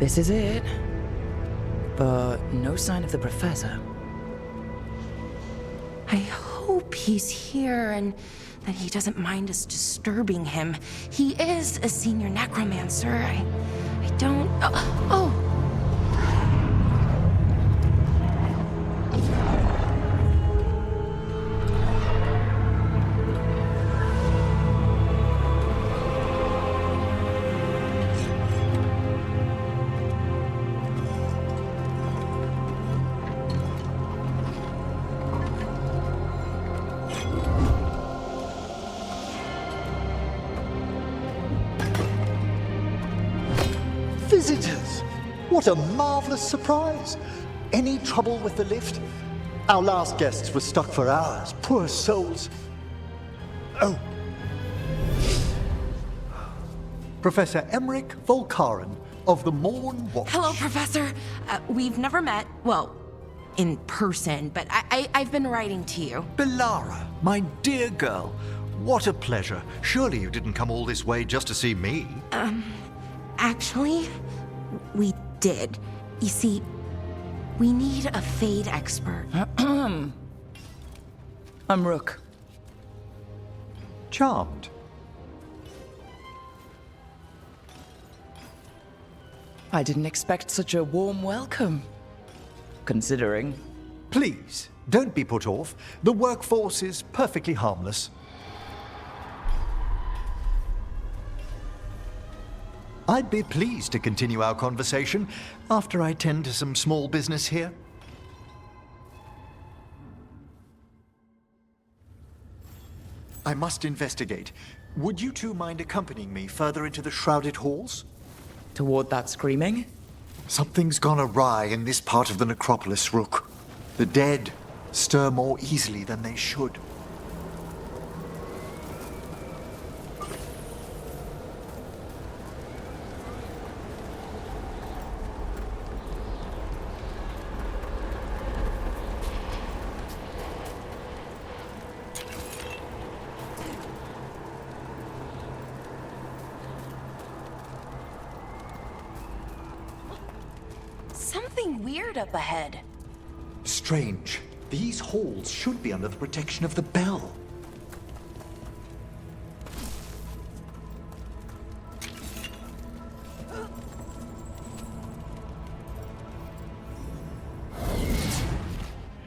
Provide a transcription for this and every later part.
This is it. But no sign of the professor. I hope he's here and that he doesn't mind us disturbing him. He is a senior necromancer. I don't... Oh! Visitors! What a marvelous surprise! Any trouble with the lift? Our last guests were stuck for hours. Poor souls. Oh. Professor Emmerich Volkaren of the Morn Watch. Hello, Professor. We've never met, well, in person, but I've been writing to you. Belara, my dear girl, what a pleasure. Surely you didn't come all this way just to see me? Actually, we did. You see, we need a Fade expert. I'm Rook. Charmed. I didn't expect such a warm welcome. Considering. Please, don't be put off. The workforce is perfectly harmless. I'd be pleased to continue our conversation after I tend to some small business here. I must investigate. Would you two mind accompanying me further into the shrouded halls? Toward that screaming? Something's gone awry in this part of the necropolis, Rook. The dead stir more easily than they should. Something weird up ahead. Strange. These halls should be under the protection of the bell.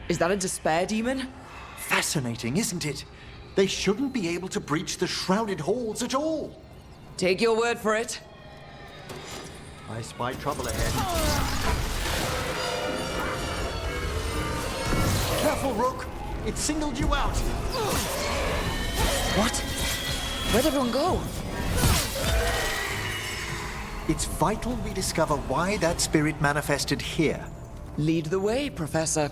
Is that a despair demon? Fascinating, isn't it? They shouldn't be able to breach the shrouded halls at all. Take your word for it. I spy trouble ahead. Careful, Rook! It singled you out! What? Where'd everyone go? It's vital we discover why that spirit manifested here. Lead the way, Professor.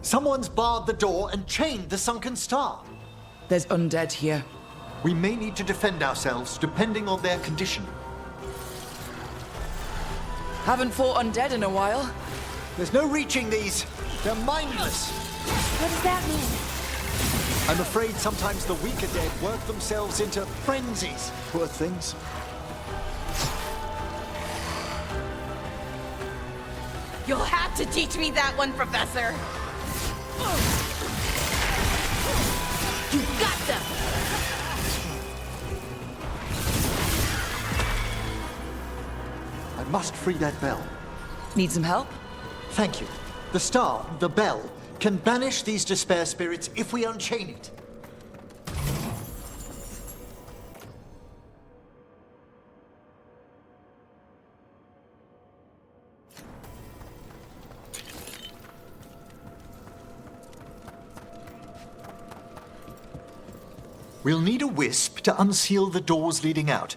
Someone's barred the door and chained the sunken star. There's undead here. We may need to defend ourselves depending on their condition. Haven't fought undead in a while. There's no reaching these. They're mindless. What does that mean? I'm afraid sometimes the weaker dead work themselves into frenzies. Poor things. You'll have to teach me that one, Professor. You got them! must free that bell. Need some help? Thank you. The star, the bell, can banish these despair spirits if we unchain it. We'll need a wisp to unseal the doors leading out.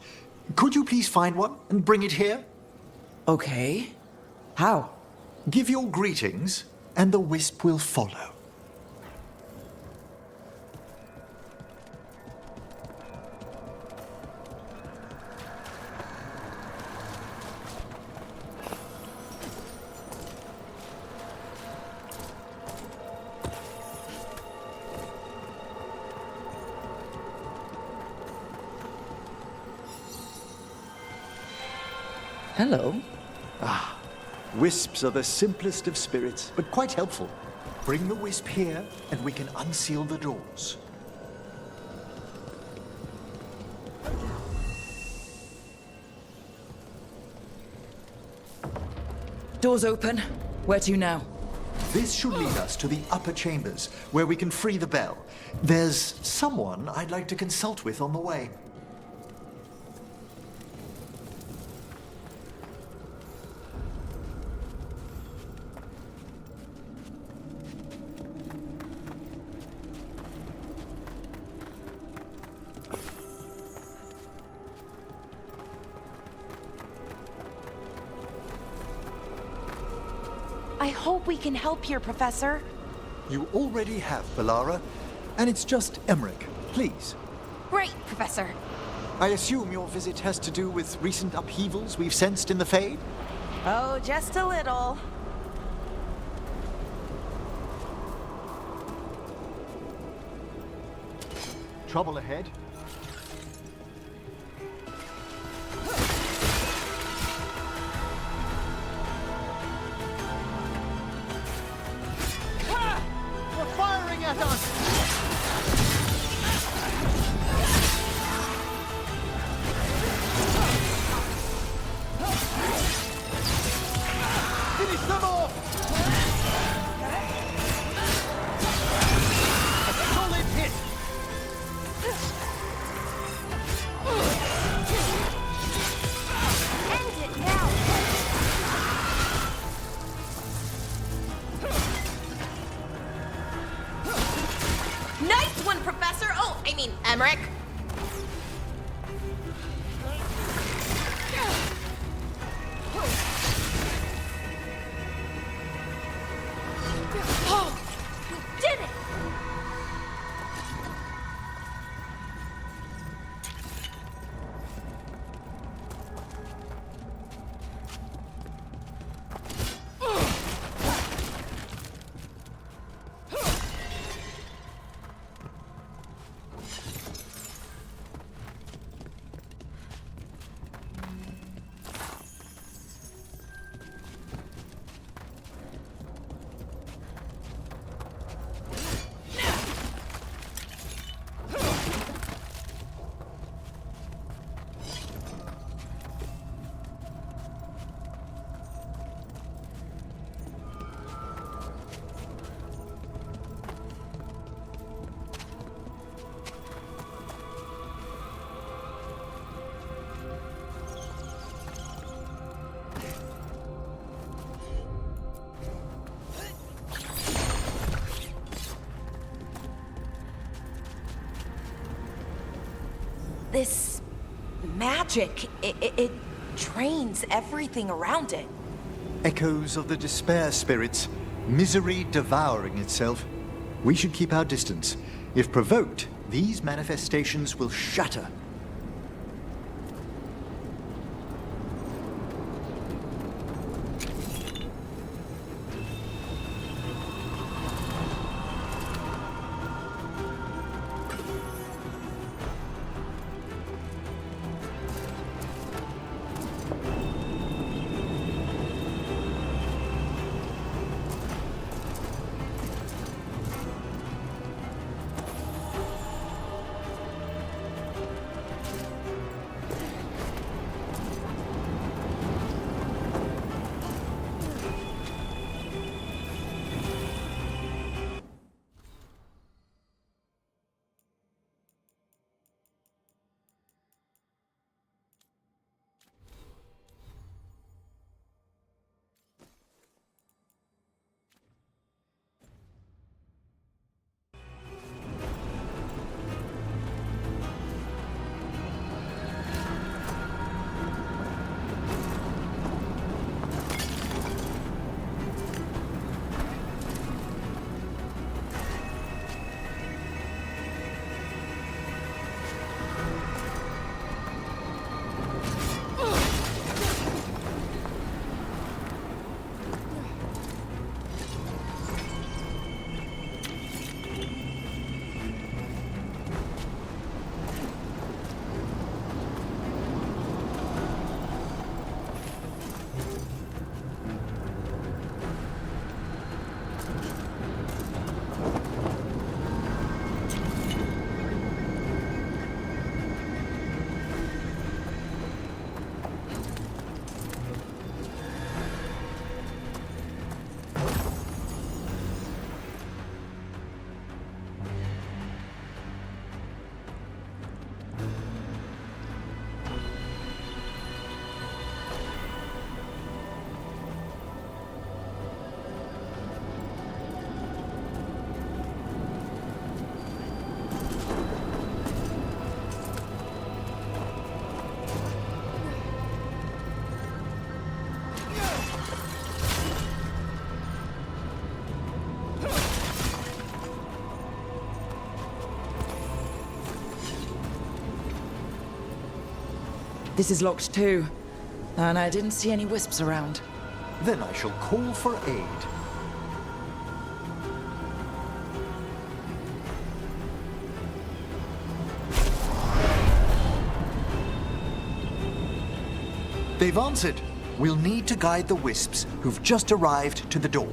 Could you please find one and bring it here? Okay. How? Give your greetings, and the wisp will follow. Hello. Wisps are the simplest of spirits, but quite helpful. Bring the wisp here, and we can unseal the doors. Doors open. Where to now? This should lead us to the upper chambers, where we can free the bell. There's someone I'd like to consult with on the way. I hope we can help here, Professor. You already have, Valara, and it's just Emmerich. Please. Great, Professor. I assume your visit has to do with recent upheavals we've sensed in the Fade? Oh, just a little. Trouble ahead? They're firing at us! Finish them off! A solid hit! End it now! Nice one, Professor! Oh, I mean, Emmerich. Oh, you did it! This magic, it drains everything around it. Echoes of the despair spirits, misery devouring itself. We should keep our distance. If provoked, these manifestations will shatter. This is locked too. And I didn't see any wisps around. Then I shall call for aid. They've answered. We'll need to guide the wisps who've just arrived to the door.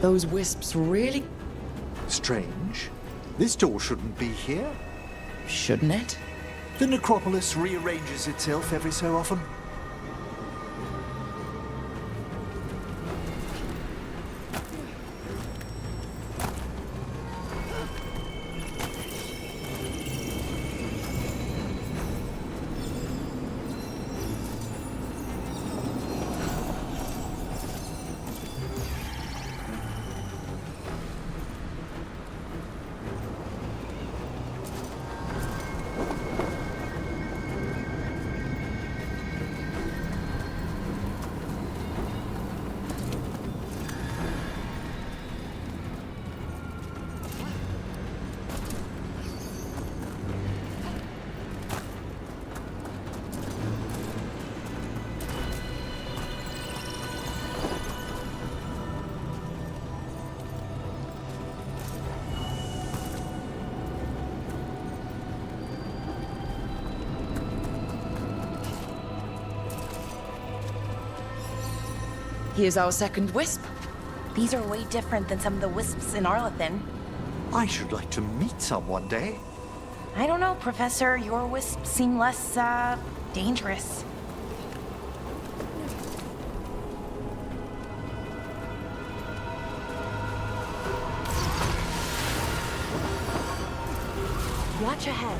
Those wisps really... Strange. This door shouldn't be here. Shouldn't it? The necropolis rearranges itself every so often. Here's our second wisp. These are way different than some of the wisps in Arlethan. I should like to meet some one day. I don't know, Professor. Your wisps seem less, dangerous. Watch ahead.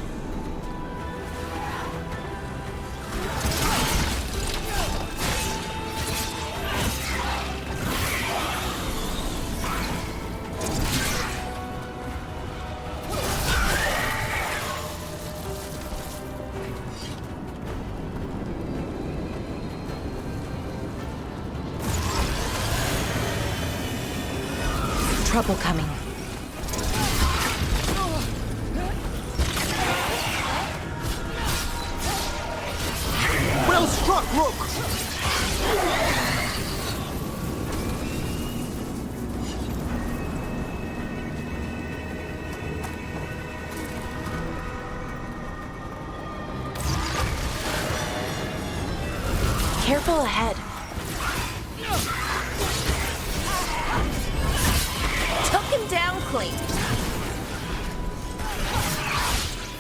Trouble coming. Well struck, Rook! Careful ahead. Took him down clean.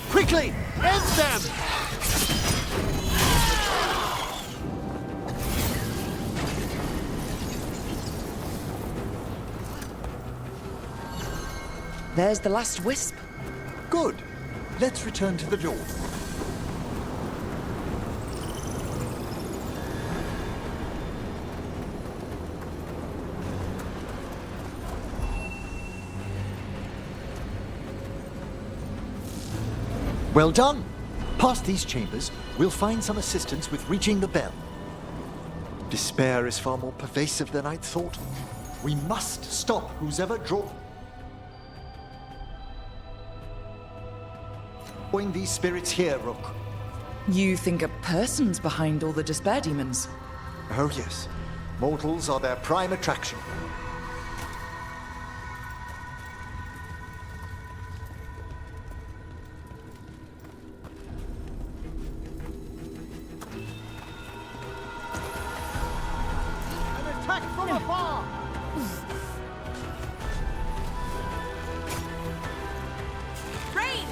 Quickly! End them! There's the last wisp. Good. Let's return to the door. Well done. Past these chambers, we'll find some assistance with reaching the bell. Despair is far more pervasive than I'd thought. We must stop who's ever drawing these spirits here, Rook. You think a person's behind all the despair demons? Oh yes. Mortals are their prime attraction. An attack from afar! Rain!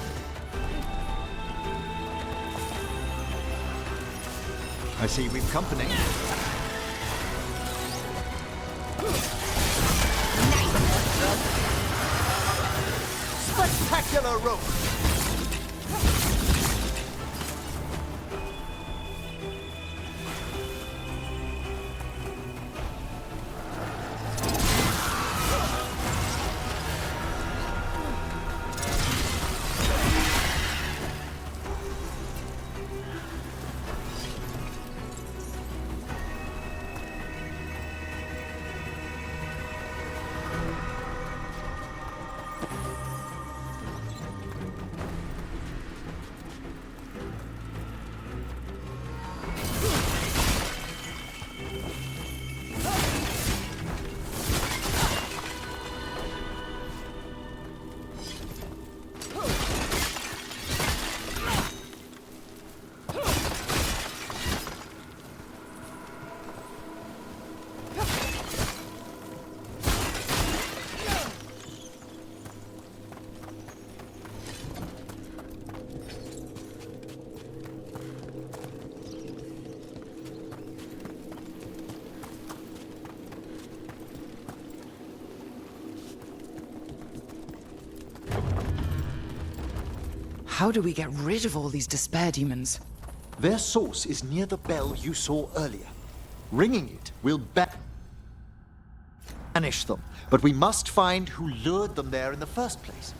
I see we've company. Spectacular, Rook! How do we get rid of all these despair demons? Their source is near the bell you saw earlier. Ringing it will banish them, but we must find who lured them there in the first place.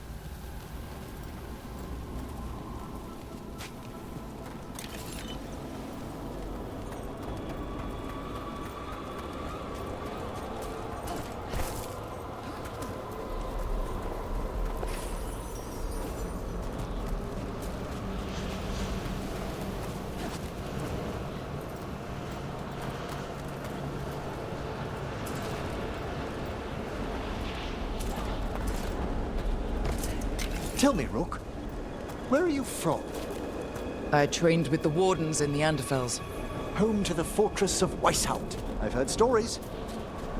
Tell me, Rook, where are you from? I trained with the Wardens in the Anderfels. Home to the fortress of Weishaupt. I've heard stories.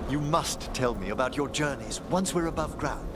You must tell me about your journeys once we're above ground.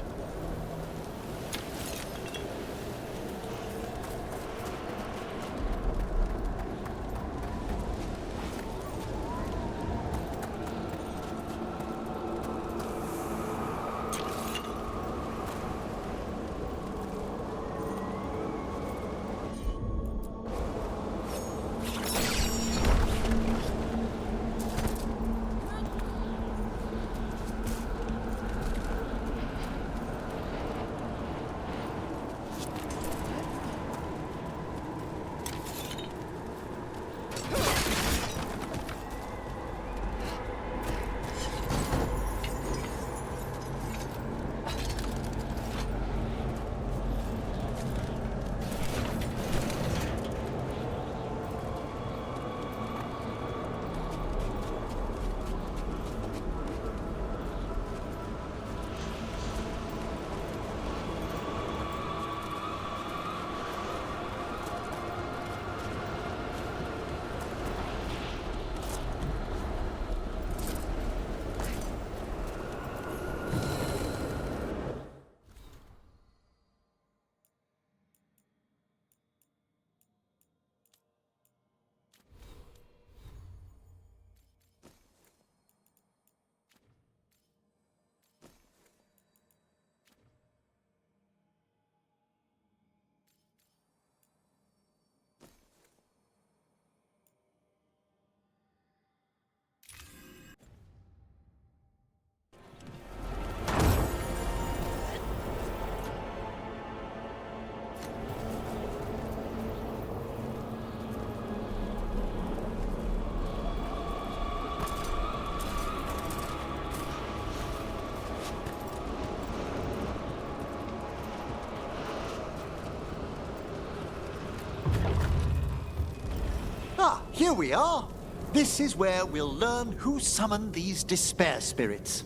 Ah, here we are. This is where we'll learn who summoned these despair spirits.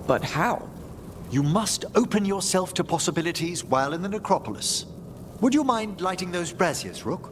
But how? You must open yourself to possibilities while in the necropolis. Would you mind lighting those braziers, Rook?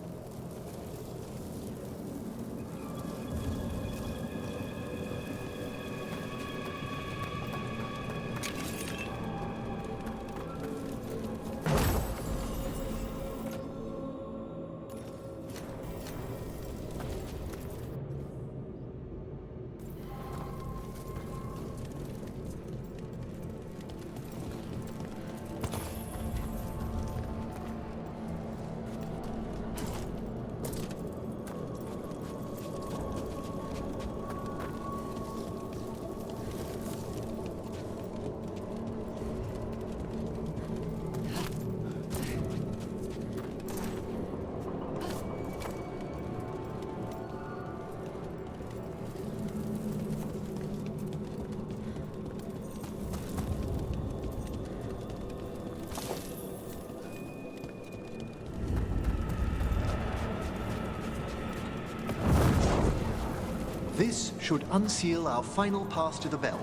This should unseal our final path to the bell.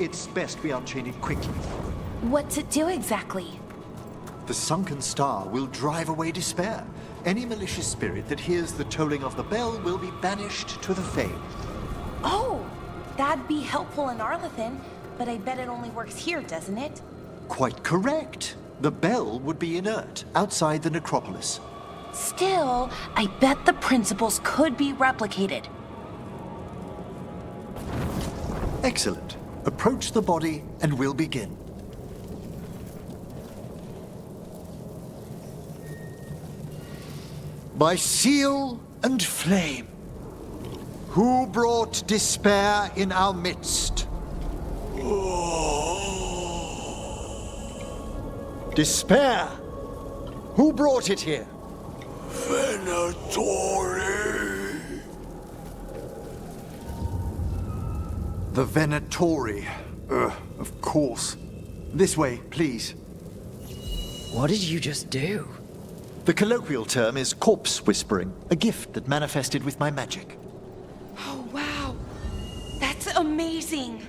It's best we unchain it quickly. What's it do exactly? The sunken star will drive away despair. Any malicious spirit that hears the tolling of the bell will be banished to the Fane. Oh, that'd be helpful in Arlethan, but I bet it only works here, doesn't it? Quite correct. The bell would be inert outside the necropolis. Still, I bet the principles could be replicated. Excellent. Approach the body and we'll begin. by seal and flame. Who brought despair in our midst? Despair? Who brought it here? Venatori. The Venatori. Of course. This way, please. What did you just do? The colloquial term is corpse whispering, a gift that manifested with my magic. Oh, wow. That's amazing.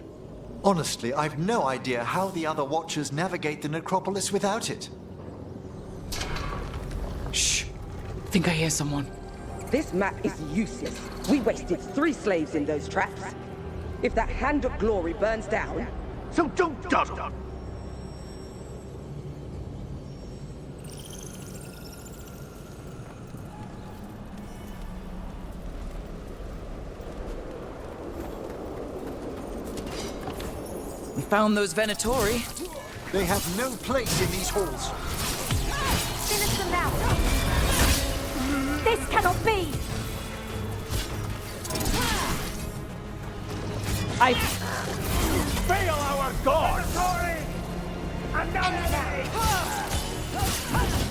Honestly, I've no idea how the other Watchers navigate the necropolis without it. Shh. Think I hear someone. This map is useless. We wasted 3 slaves in those traps. If that Hand of Glory burns down... So don't dawdle. We found those Venatori. They have no place in these halls. Sinister now! This cannot be! Fail our god!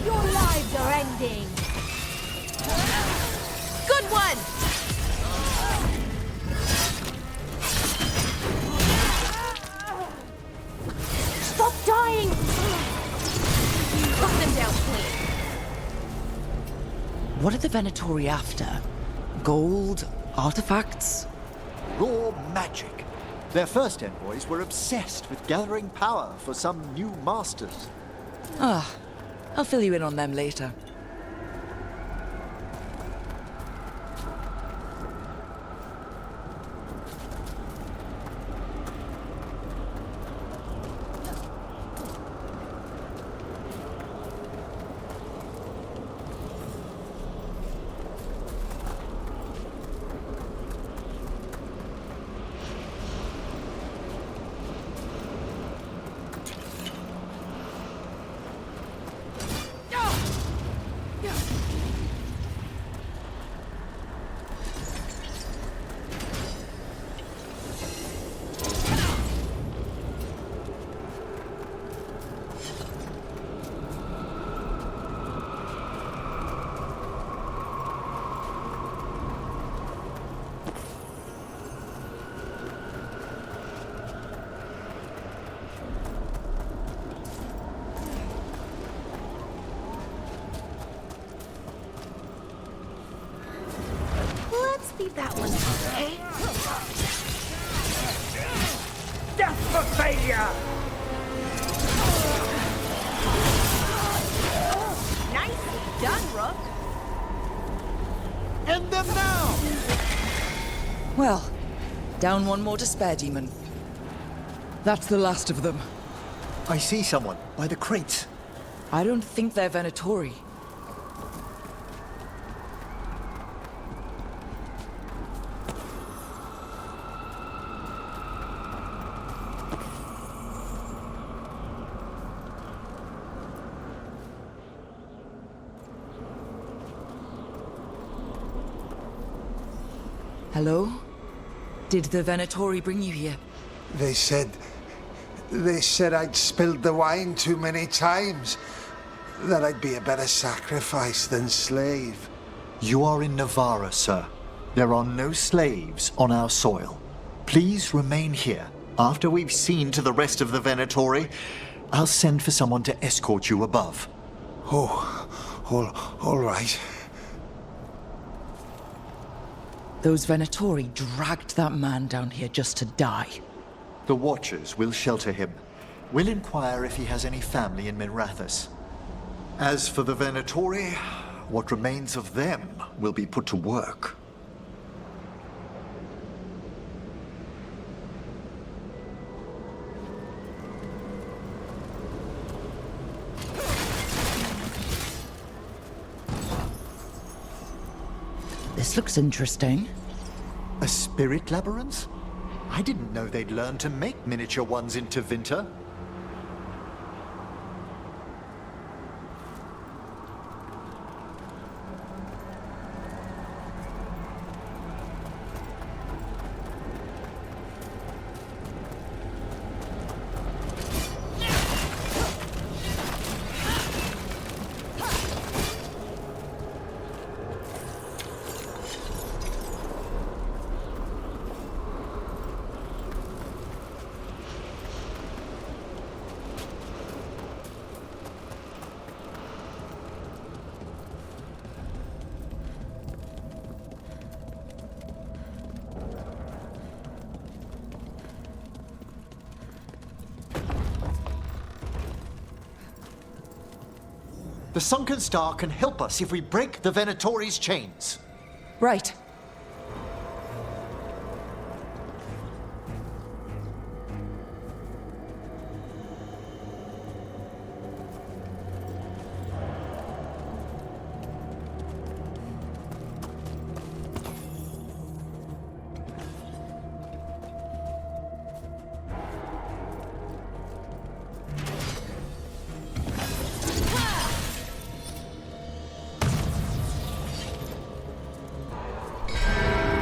Your lives are ending! Good one! Stop dying! Put them down clean. What are the Venatori after? Gold? Artifacts? Raw magic. Their first envoys were obsessed with gathering power for some new masters. Ah, I'll fill you in on them later. Let's leave that one, okay? Death for failure! Nicely done, Rook! End them now! Well, down one more despair demon. That's the last of them. I see someone by the crates. I don't think they're Venatori. Hello? Did the Venatori bring you here? They said I'd spilled the wine too many times. That I'd be a better sacrifice than slave. You are in Navarra, sir. There are no slaves on our soil. Please remain here. After we've seen to the rest of the Venatori, I'll send for someone to escort you above. Oh, all right. Those Venatori dragged that man down here just to die. The Watchers will shelter him. We'll inquire if he has any family in Minrathous. As for the Venatori, what remains of them will be put to work. This looks interesting. A spirit labyrinth? I didn't know they'd learned to make miniature ones in Tevinter. The sunken star can help us if we break the Venatori's chains. Right.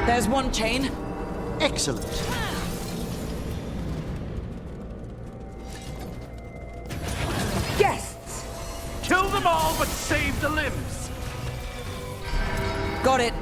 There's one chain. Excellent. Guests! Kill them all, but save the limbs. Got it.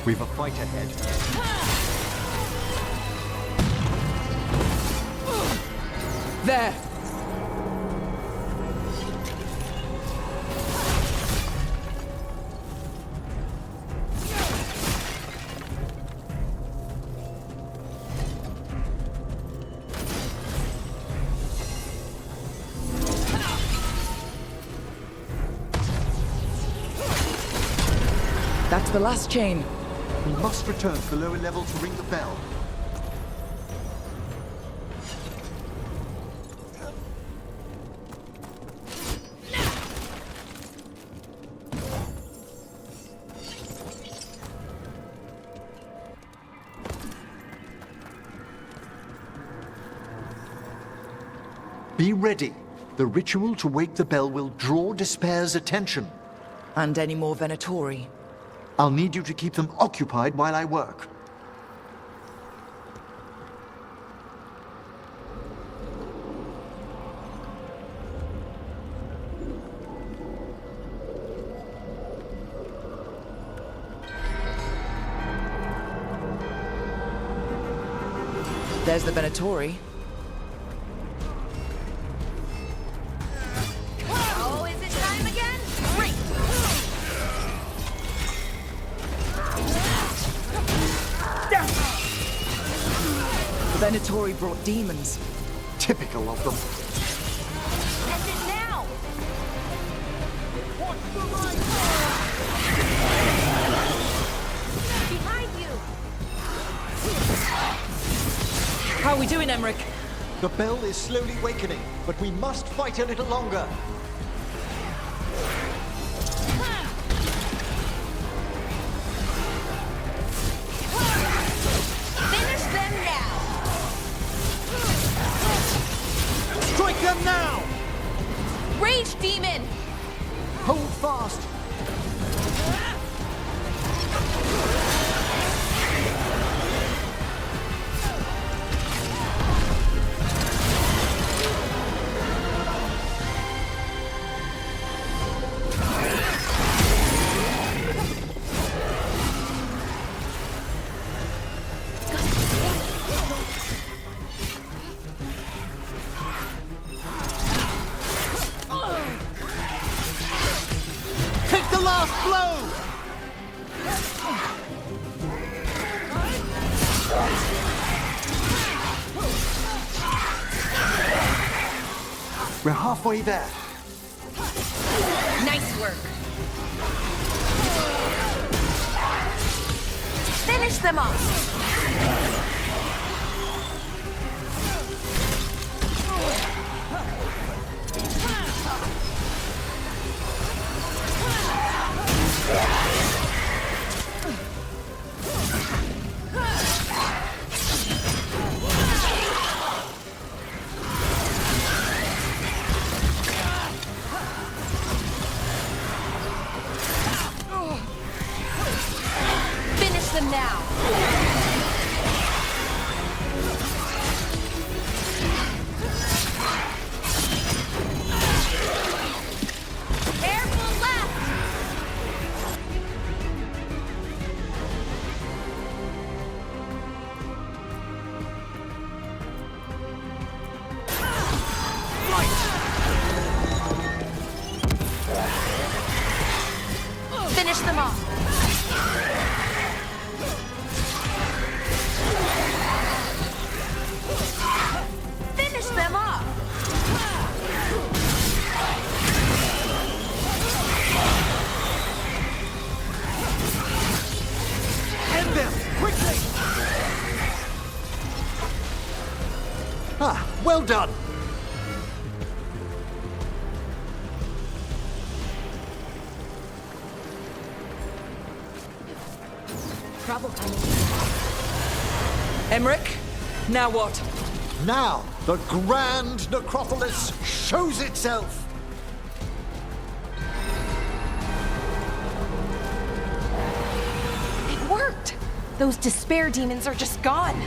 We've a fight ahead. There. That's the last chain. We must return to the lower level to ring the bell. Be ready. The ritual to wake the bell will draw Despair's attention. And any more Venatori. I'll need you to keep them occupied while I work. There's the Venatori. Oh, is it time again? Great! The Venatori brought demons. Typical of them. End it now! Behind you! How are we doing, Emmerich? The bell is slowly wakening, but we must fight a little longer. Finish them now! Strike them now! Rage Demon! Hold fast! Take the last blow! We're halfway there. Nice work! Finish them off! Finish them now! Well done! Trouble coming. Emmerich, now what? Now, the grand necropolis shows itself! It worked! Those despair demons are just gone.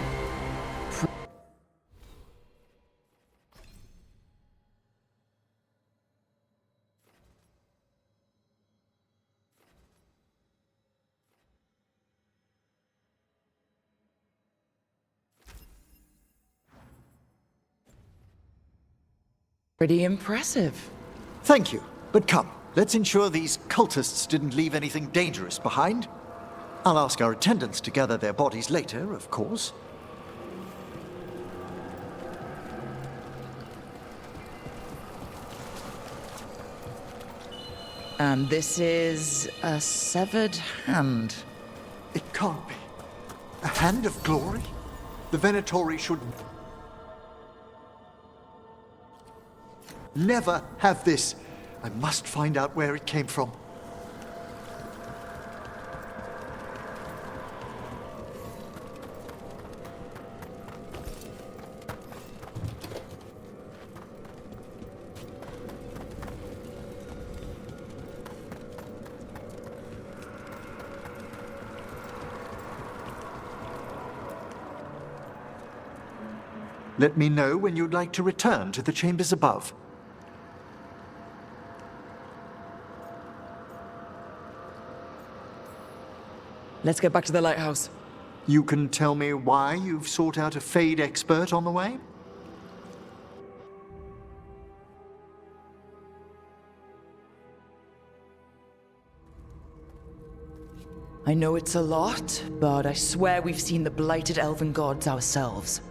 Pretty impressive. Thank you, but come, let's ensure these cultists didn't leave anything dangerous behind. I'll ask our attendants to gather their bodies later, of course. And this is a severed hand. It can't be. A hand of glory? The Venatori should never have this. I must find out where it came from. Let me know when you'd like to return to the chambers above. Let's get back to the lighthouse. You can tell me why you've sought out a Fade expert on the way? I know it's a lot, but I swear we've seen the blighted elven gods ourselves.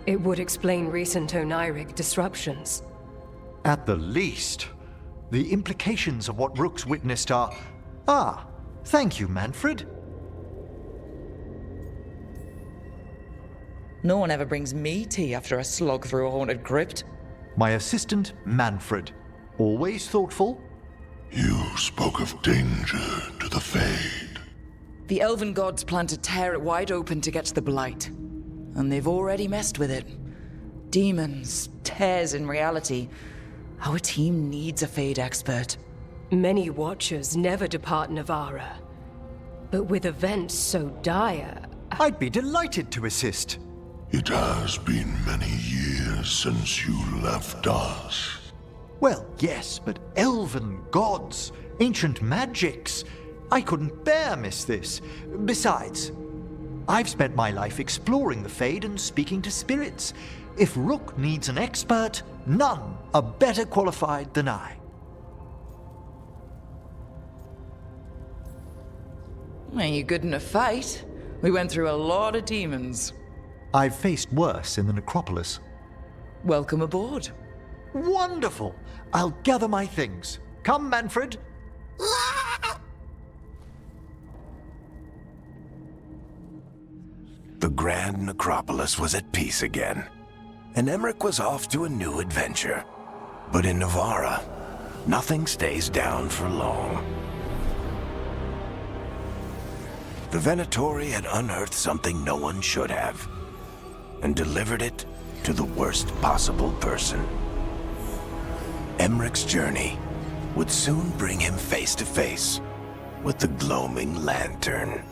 It would explain recent oniric disruptions. At the least. The implications of what Rook's witnessed are... Ah, thank you, Manfred. No one ever brings me tea after a slog through a haunted crypt. My assistant, Manfred. Always thoughtful. You spoke of danger to the Fade. The elven gods plan to tear it wide open to get to the blight. And they've already messed with it. Demons, tears in reality. Our team needs a Fade expert. Many Watchers never depart Navara. But with events so dire... I'd be delighted to assist. It has been many years since you left us. Well, yes, but elven gods, ancient magics. I couldn't bear miss this. Besides, I've spent my life exploring the Fade and speaking to spirits. If Rook needs an expert, none are better qualified than I. Are you good in a fight? We went through a lot of demons. I've faced worse in the necropolis. Welcome aboard. Wonderful! I'll gather my things. Come, Manfred. The Grand Necropolis was at peace again, and Emmerich was off to a new adventure. But in Navara, nothing stays down for long. The Venatori had unearthed something no one should have, and delivered it to the worst possible person. Emmerich's journey would soon bring him face to face with the gloaming lantern.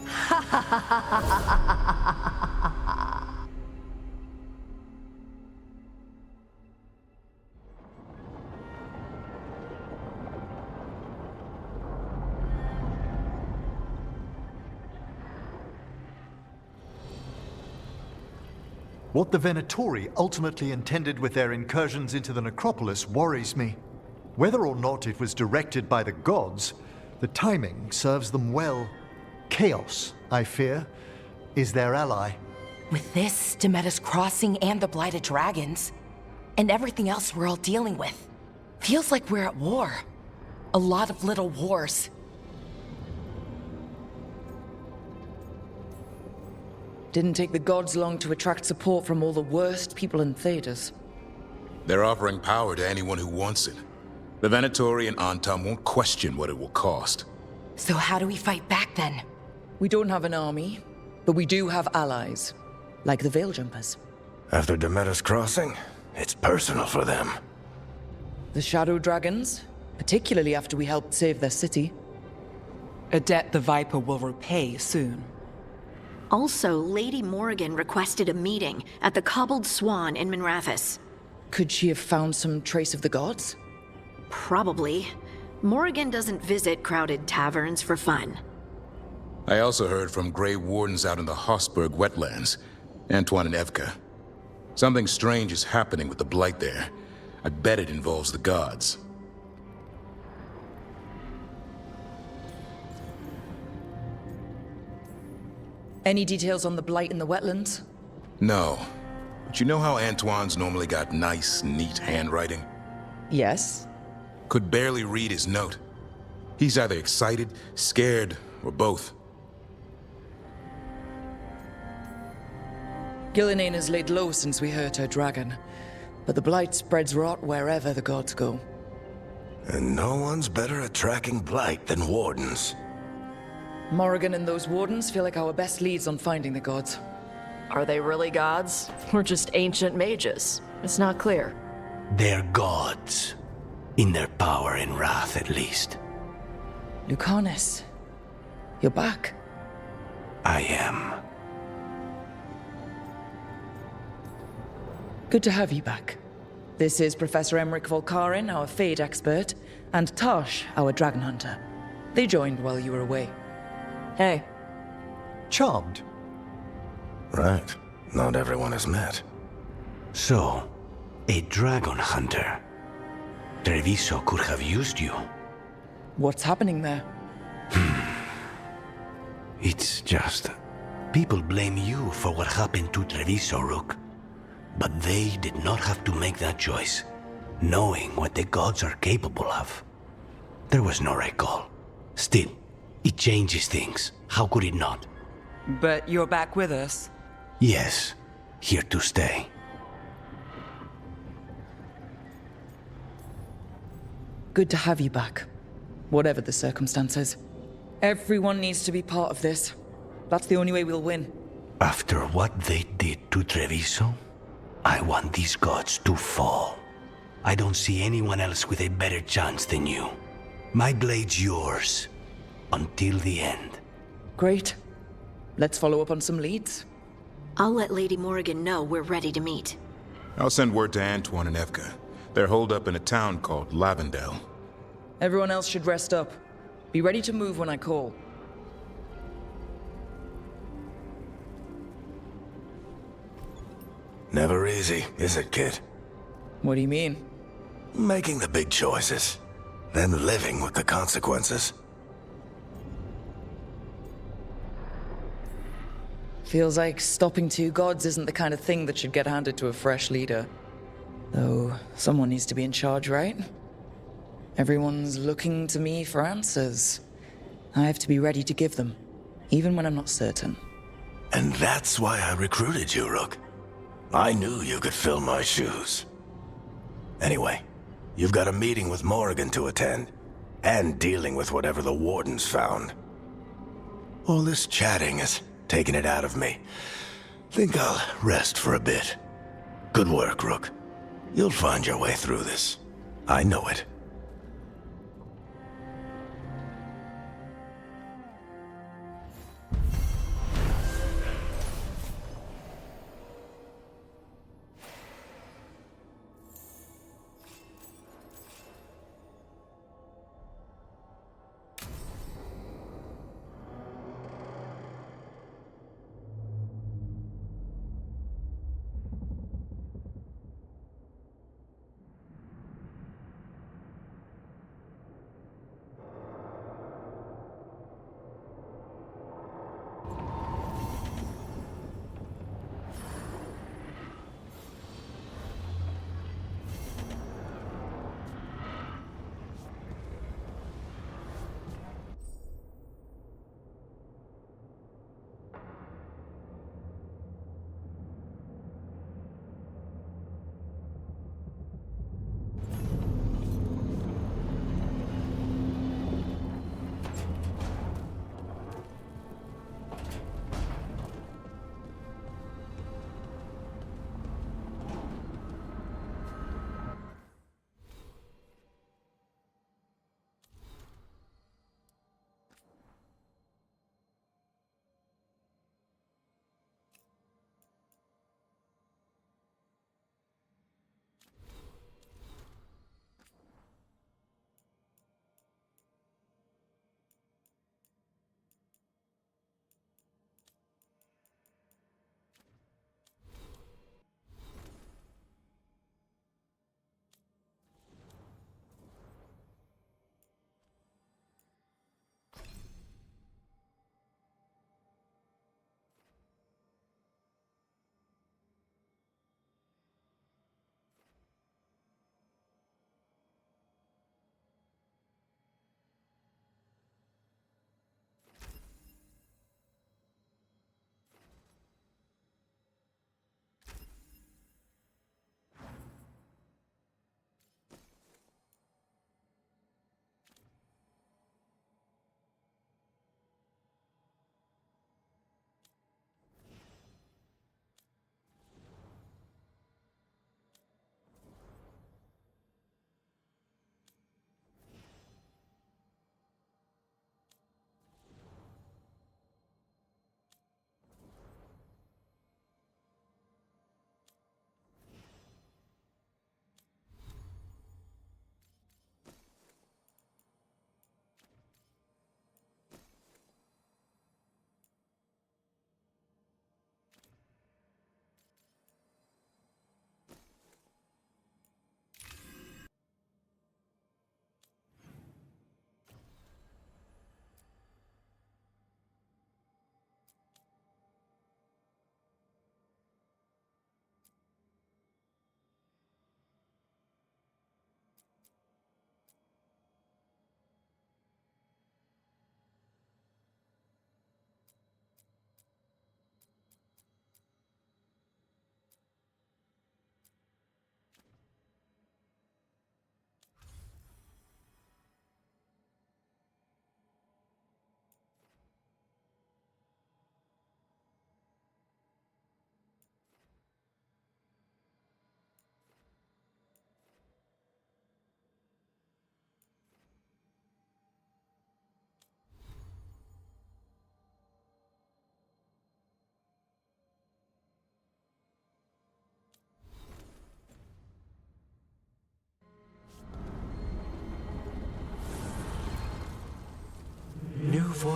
What the Venatori ultimately intended with their incursions into the necropolis worries me. Whether or not it was directed by the gods, the timing serves them well. Chaos, I fear, is their ally. With this, Demeter's Crossing and the Blighted Dragons, and everything else we're all dealing with, feels like we're at war. A lot of little wars. Didn't take the gods long to attract support from all the worst people in Thedas. They're offering power to anyone who wants it. The Venatori and Antam won't question what it will cost. So how do we fight back then? We don't have an army, but we do have allies, like the Veil Jumpers. After Demeter's crossing, it's personal for them. The Shadow Dragons, particularly after we helped save their city. A debt the Viper will repay soon. Also, Lady Morrigan requested a meeting at the Cobbled Swan in Minrathous. Could she have found some trace of the gods? Probably. Morrigan doesn't visit crowded taverns for fun. I also heard from Grey Wardens out in the Hossberg wetlands, Antoine and Evka. Something strange is happening with the Blight there. I bet it involves the gods. Any details on the Blight in the wetlands? No. But you know how Antoine's normally got nice, neat handwriting? Yes. Could barely read his note. He's either excited, scared, or both. Gillinane has laid low since we hurt her dragon, but the Blight spreads rot wherever the gods go. And no one's better at tracking Blight than Wardens. Morrigan and those Wardens feel like our best leads on finding the gods. Are they really gods? Or just ancient mages? It's not clear. They're gods. In their power and wrath, at least. Lucanus, you're back. I am. Good to have you back. This is Professor Emmerich Volkarin, our Fade expert, and Tosh, our Dragon Hunter. They joined while you were away. Hey. Charmed. Right. Not everyone has met. So, a Dragon Hunter. Treviso could have used you. What's happening there? It's just... people blame you for what happened to Treviso, Rook. But they did not have to make that choice, knowing what the gods are capable of. There was no recall. Still, it changes things. How could it not? But you're back with us? Yes, here to stay. Good to have you back, whatever the circumstances. Everyone needs to be part of this. That's the only way we'll win. After what they did to Treviso, I want these gods to fall. I don't see anyone else with a better chance than you. My blade's yours, until the end. Great. Let's follow up on some leads. I'll let Lady Morrigan know we're ready to meet. I'll send word to Antoine and Evka. They're holed up in a town called Lavendel. Everyone else should rest up. Be ready to move when I call. Never easy, is it, kid? What do you mean? Making the big choices, then living with the consequences. Feels like stopping two gods isn't the kind of thing that should get handed to a fresh leader. Though, someone needs to be in charge, right? Everyone's looking to me for answers. I have to be ready to give them, even when I'm not certain. And that's why I recruited you, Rook. I knew you could fill my shoes. Anyway, you've got a meeting with Morrigan to attend, and dealing with whatever the Wardens found. All this chatting is taking it out of me. Think I'll rest for a bit. Good work, Rook. You'll find your way through this. I know it.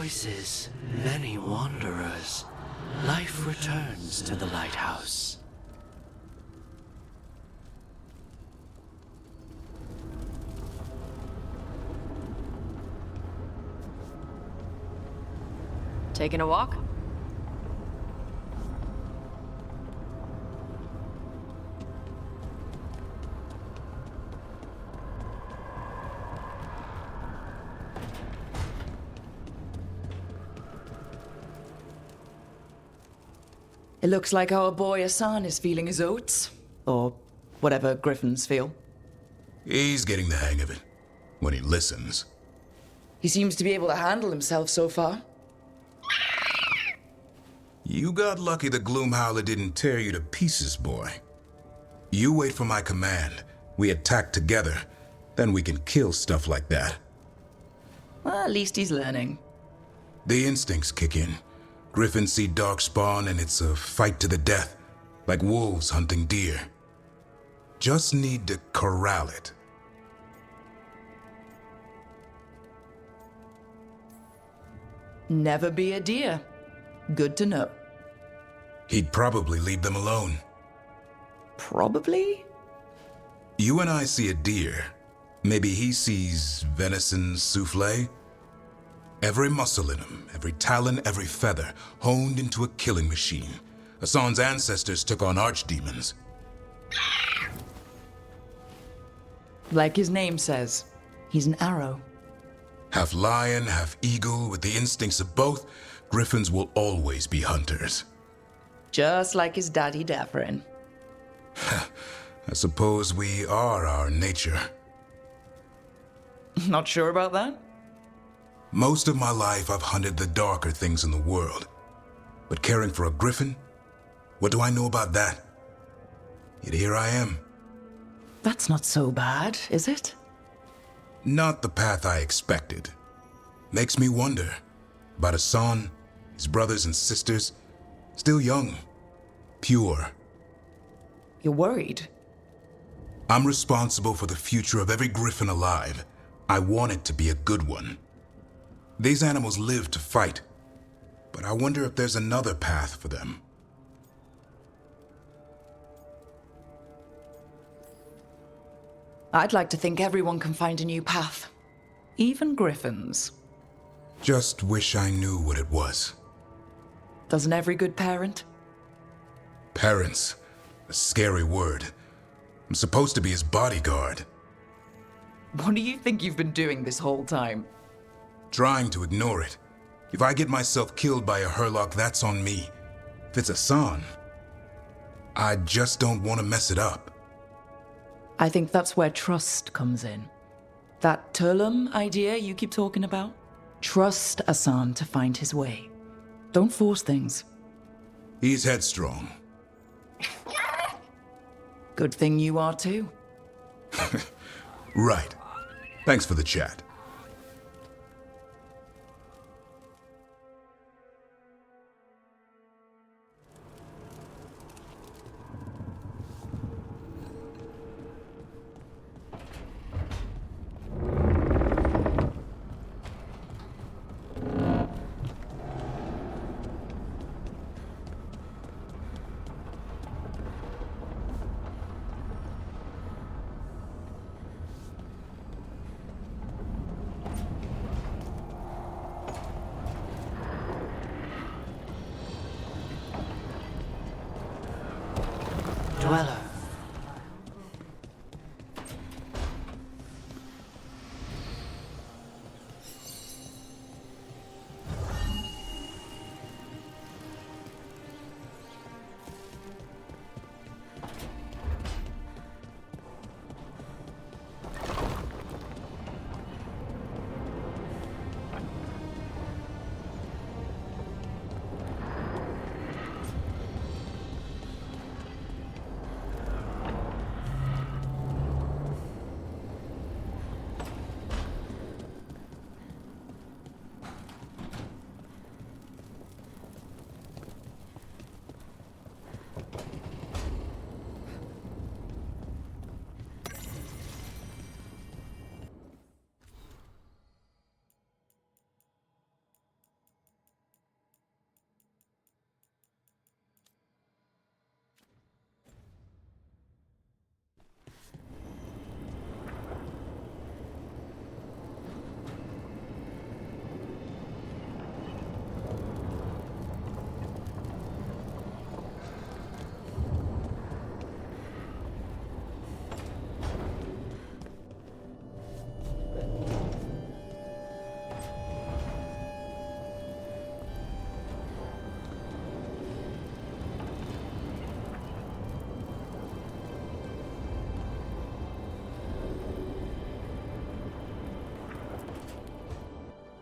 voices, many wanderers. Life returns to the lighthouse. Taking a walk? It looks like our boy Hassan is feeling his oats. Or whatever griffins feel. He's getting the hang of it. When he listens. He seems to be able to handle himself so far. You got lucky the Gloomhowler didn't tear you to pieces, boy. You wait for my command. We attack together. Then we can kill stuff like that. Well, at least he's learning. The instincts kick in. Griffins see darkspawn and it's a fight to the death. Like wolves hunting deer. Just need to corral it. Never be a deer. Good to know. He'd probably leave them alone. Probably? You and I see a deer. Maybe he sees venison souffle. Every muscle in him, every talon, every feather, honed into a killing machine. Hassan's ancestors took on archdemons. Like his name says, he's an arrow. Half lion, half eagle, with the instincts of both, griffins will always be hunters. Just like his daddy Davrin. I suppose we are our nature. Not sure about that? Most of my life I've hunted the darker things in the world. But caring for a griffin? What do I know about that? Yet here I am. That's not so bad, is it? Not the path I expected. Makes me wonder about Hassan, his brothers and sisters, still young, pure. You're worried? I'm responsible for the future of every griffin alive. I want it to be a good one. These animals live to fight, but I wonder if there's another path for them. I'd like to think everyone can find a new path. Even griffins. Just wish I knew what it was. Doesn't every good parent? Parents. A scary word. I'm supposed to be his bodyguard. What do you think you've been doing this whole time? Trying to ignore it. If I get myself killed by a Hurlock, that's on me. If it's Hassan, I just don't want to mess it up. I think that's where trust comes in. That Turlum idea you keep talking about? Trust Hassan to find his way. Don't force things. He's headstrong. Good thing you are too. Right. Thanks for the chat. Dweller.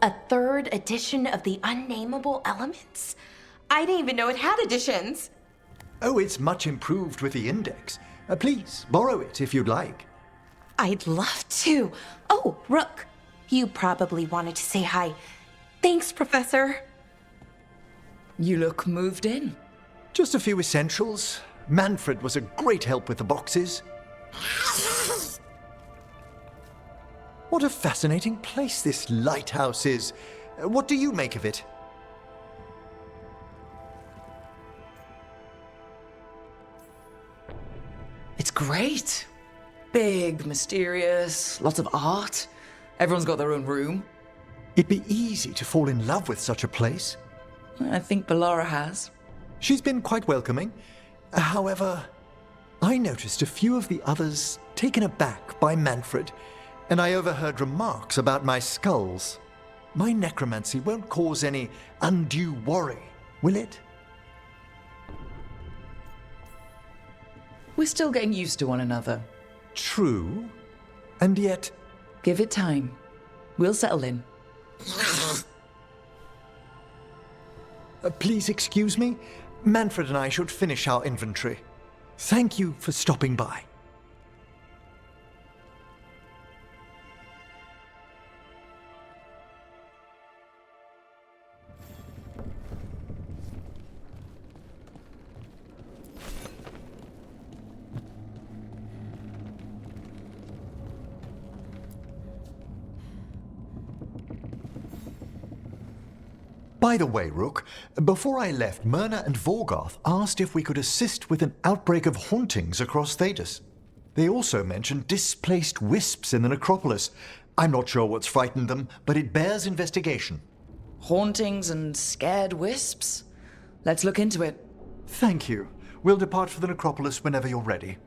A third edition of the Unnameable Elements? I didn't even know it had editions. Oh, it's much improved with the index. Please, borrow it if you'd like. I'd love to. Oh, Rook, you probably wanted to say hi. Thanks, Professor. You look moved in. Just a few essentials. Manfred was a great help with the boxes. What a fascinating place this lighthouse is. What do you make of it? It's great. Big, mysterious, lots of art. Everyone's got their own room. It'd be easy to fall in love with such a place. I think Bellara has. She's been quite welcoming. However, I noticed a few of the others taken aback by Manfred, and I overheard remarks about my skulls. My necromancy won't cause any undue worry, will it? We're still getting used to one another. True. And yet... Give it time. We'll settle in. Please excuse me. Manfred and I should finish our inventory. Thank you for stopping by. By the way, Rook, before I left, Myrna and Vorgoth asked if we could assist with an outbreak of hauntings across Thedas. They also mentioned displaced wisps in the necropolis. I'm not sure what's frightened them, but it bears investigation. Hauntings and scared wisps? Let's look into it. Thank you. We'll depart for the necropolis whenever you're ready.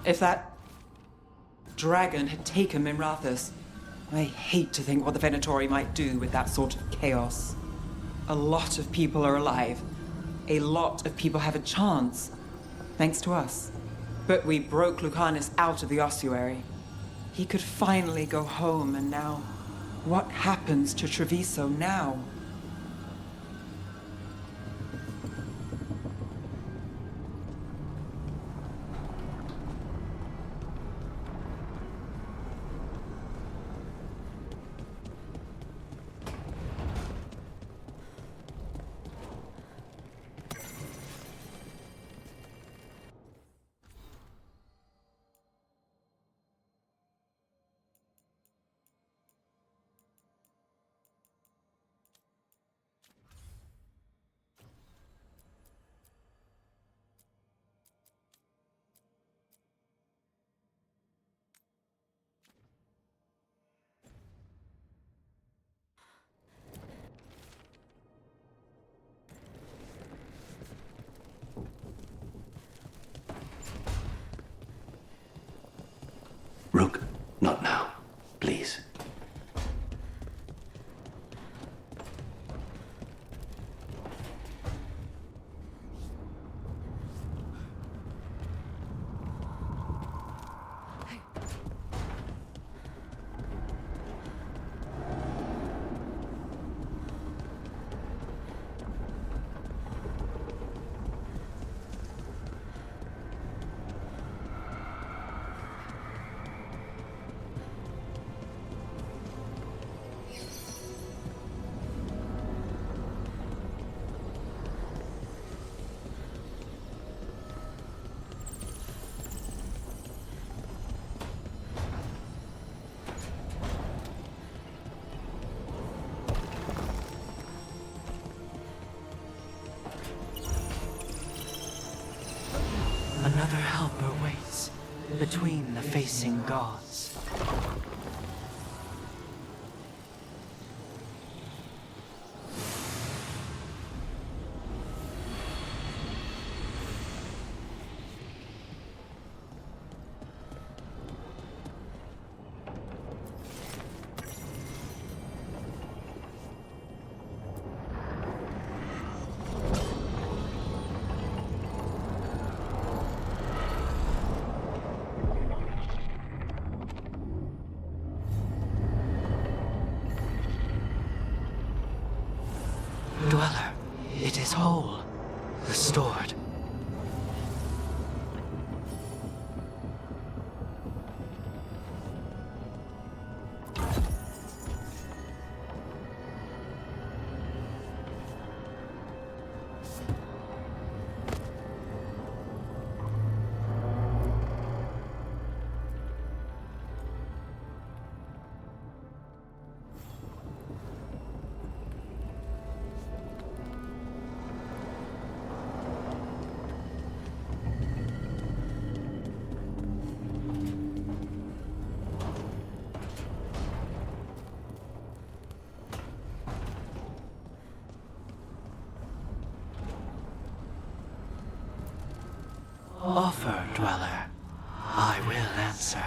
If that dragon had taken Mimrathus, I hate to think what the Venatori might do with that sort of chaos. A lot of people are alive. A lot of people have a chance, thanks to us. But we broke Lucanus out of the ossuary. He could finally go home, and now, what happens to Treviso now? Rook, not now. Please. upper ways, between the facing gods. Dweller, it is whole, restored. Offer, Dweller. I will answer.